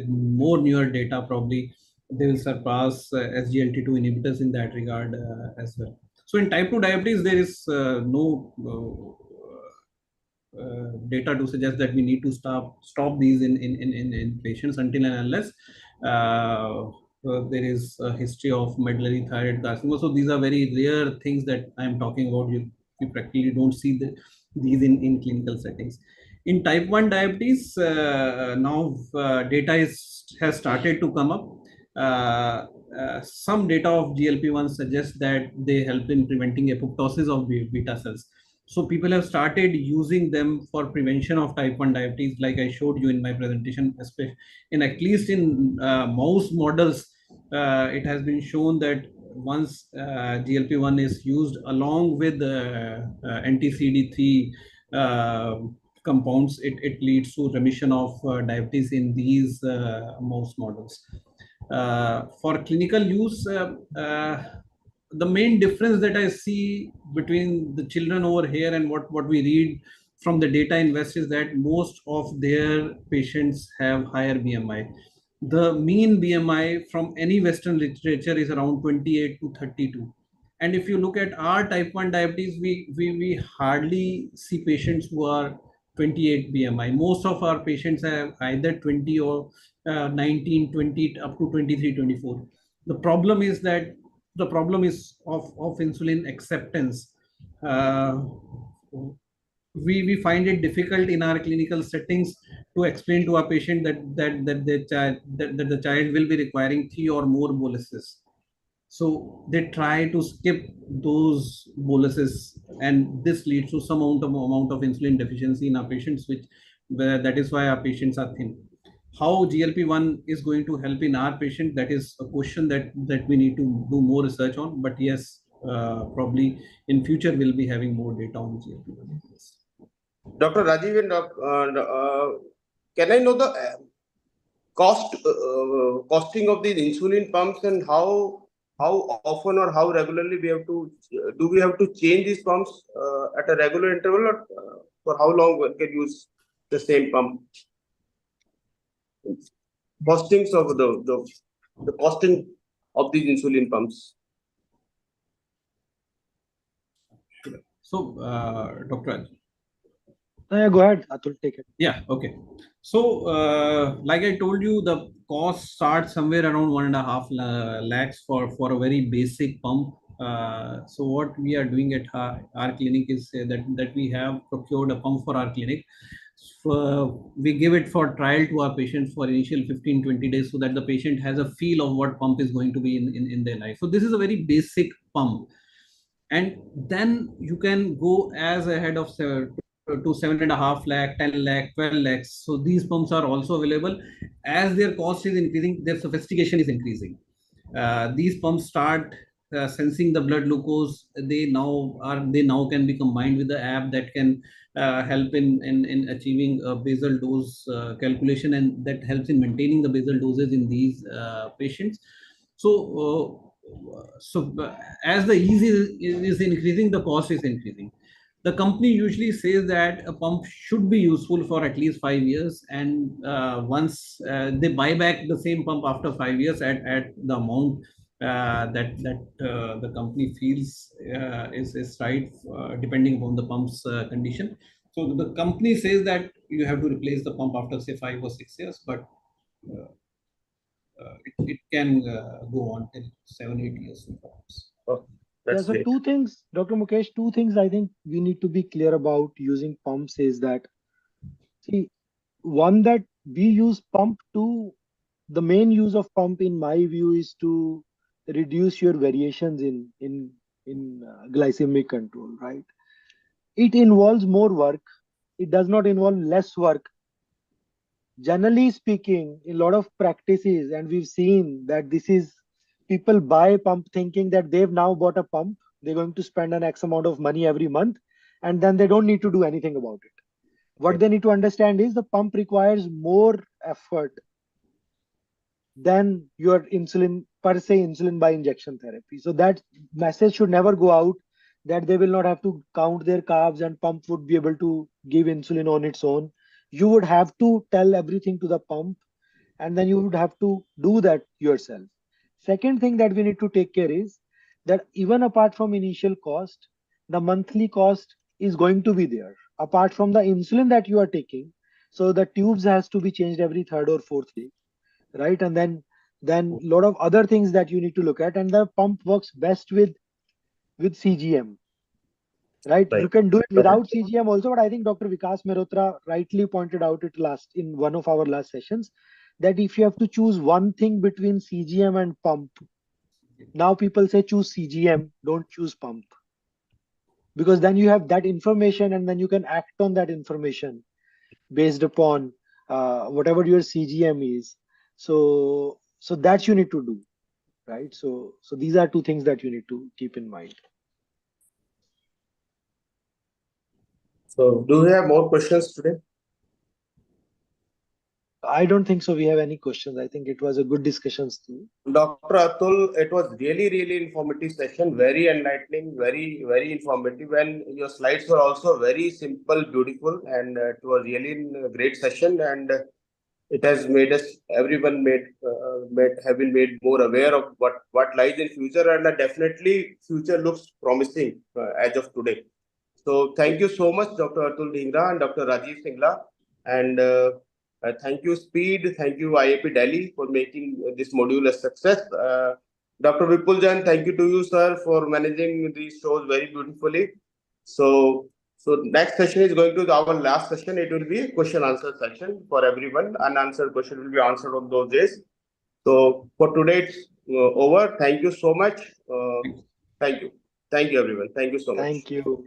more newer data, probably they will surpass SGLT2 inhibitors in that regard as well. So in type 2 diabetes, there is no data to suggest that we need to stop these in patients until and unless there is a history of medullary thyroid carcinoma. So these are very rare things that I'm talking about. You practically don't see these in clinical settings. In type 1 diabetes, now data has started to come up. Some data of GLP-1 suggests that they help in preventing apoptosis of beta cells. So people have started using them for prevention of type 1 diabetes, like I showed you in my presentation, especially in at least in mouse models. It has been shown that once GLP-1 is used along with anti-CD3 compounds, it leads to remission of diabetes in these mouse models. For clinical use, the main difference that I see between the children over here and what we read from the data in West is that most of their patients have higher BMI. The mean BMI from any Western literature is around 28 to 32. And if you look at our type 1 diabetes, we hardly see patients who are 28 BMI. Most of our patients have either 20 or 19, 20 up to 23, 24. The problem is of insulin acceptance. We find it difficult in our clinical settings to explain to our patient that the child will be requiring 3 or more boluses. So they try to skip those boluses, and this leads to some amount of insulin deficiency in our patients, that is why our patients are thin. How GLP-1 is going to help in our patient, that is a question that we need to do more research on. But yes, probably in future we'll be having more data on GLP-1. Dr. Rajiv, can I know the costing of these insulin pumps and how often or how regularly we have to change these pumps at a regular interval, or for how long one can use the same pump? Costings of the costing of these insulin pumps. So, Dr. Raj. Yeah, go ahead, Atul, take it. Yeah, okay. So, like I told you, the cost starts somewhere around 1.5 lakhs for a very basic pump. So what we are doing at our clinic is that we have procured a pump for our clinic. So we give it for trial to our patients for initial 15-20 days so that the patient has a feel of what pump is going to be in their life. So this is a very basic pump. And then you can go as ahead of to 7.5 lakh, 10 lakh, 12 lakhs. So these pumps are also available. As their cost is increasing, their sophistication is increasing. These pumps start sensing the blood glucose. They now can be combined with the app that can help in achieving a basal dose calculation, and that helps in maintaining the basal doses in these patients. So as the ease is increasing, the cost is increasing. The company usually says that a pump should be useful for at least 5 years, and once they buy back the same pump after 5 years at the amount that the company feels is right, depending upon the pump's condition. So the company says that you have to replace the pump after say 5 or 6 years, but it can go on till 7-8 years. Oh, Yeah, that's so great. two things, Dr. Mukesh, two things I think we need to be clear about using pumps is that, see, one, that we use pump to, the main use of pump in my view is to reduce your variations in glycemic control, right? It involves more work. It does not involve less work. Generally speaking, in a lot of practices, and we've seen that this is, people buy a pump thinking that they've now bought a pump, they're going to spend an X amount of money every month, and then they don't need to do anything about it. What they need to understand is the pump requires more effort than your insulin, per se, insulin by injection therapy. So that message should never go out that they will not have to count their carbs and pump would be able to give insulin on its own. You would have to tell everything to the pump, and then you would have to do that yourself. Second thing that we need to take care is that even apart from initial cost, the monthly cost is going to be there. Apart from the insulin that you are taking, so the tubes has to be changed every third or fourth day, right? And then a lot of other things that you need to look at, and the pump works best with CGM, right? Right. You can do it without CGM also, but I think Dr. Vikas Mehrotra rightly pointed out it last in one of our last sessions, that if you have to choose one thing between CGM and pump, now people say choose CGM, don't choose pump, because then you have that information and then you can act on that information based upon whatever your CGM is. So that you need to do, right? So these are two things that you need to keep in mind. So, do we have more questions today? I don't think so. We have any questions. I think it was a good discussions too. Dr. Atul, it was really informative session, very enlightening, very informative, and your slides were also very simple, beautiful, and it was really a great session, and it has made us, everyone have been made more aware of what lies in future, and definitely future looks promising as of today. So thank you so much, Dr. Atul Dhingra and Dr. Rajiv Singla, and thank you Speed, thank you IAP Delhi for making this module a success. Dr. Vipul Jain, thank you to you, sir, for managing these shows very beautifully. So next session is going to be our last session. It will be a question answer session for everyone. Unanswered question will be answered on those days. So for today it's over. Thank you so much. Thank you everyone. Thank you so much. Thank you.